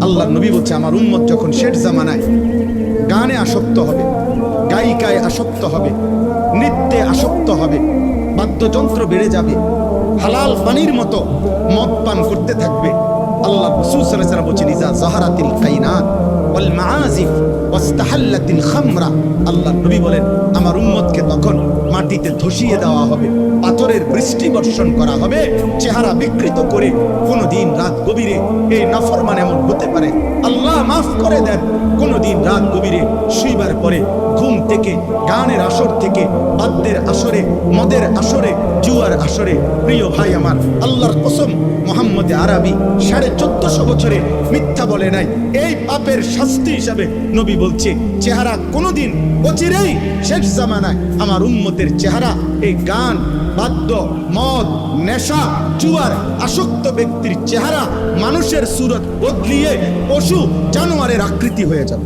আল্লাহ নবী বলছে আমার উম্মত যখন শেষ জামানায় গানে আসক্ত হবে, গায়িকায় আসক্ত হবে, নৃত্যে আসক্ত হবে, বাদ্যযন্ত্র বেড়ে যাবে, হালাল পানির মতো মদ পান করতে থাকবে। আল্লাহ রাসূল সাল্লাল্লাহু আলাইহি ওয়াসাল্লাম বলেছেন ইজা যাহারাতিল কায়নাত ওয়াল মাআজিফ ওয়াস্তাহাল্লাতিল খামরা, আল্লাহ নবী বলেন আমার উম্মতকে তখন মাটিতে ধসিয়ে দেওয়া হবে, পাথরের বৃষ্টি বর্ষণ করা হবে, চেহারা বিকৃত করে। কোনদিন রাত গভীরে এই নাফরমান এমন হতে পারে, আল্লাহ মাফ করে দেন, কোনদিন রাত গভীরে শুইবার পরে ঘুম থেকে, গানের আসর থেকে, বাদ্যের আসরে, মদের আসরে, জুয়ার আসরে, প্রিয় ভাই আমার আল্লাহর কসম মুহাম্মদ আরবি 1450 বছরে মিথ্যা বলে নাই। এই পাপের শাস্তি হিসাবে নবী বলছে চেহারা কোনদিন অচিরেই শেষ জামানায় আমার উম্মতের চেহারা এই গান, বাদ্য, মদ, নেশা, জুয়ার আসক্ত ব্যক্তির চেহারা মানুষের সুরত বদলিয়ে পশু জানোয়ারের আকৃতি হয়ে যাবে।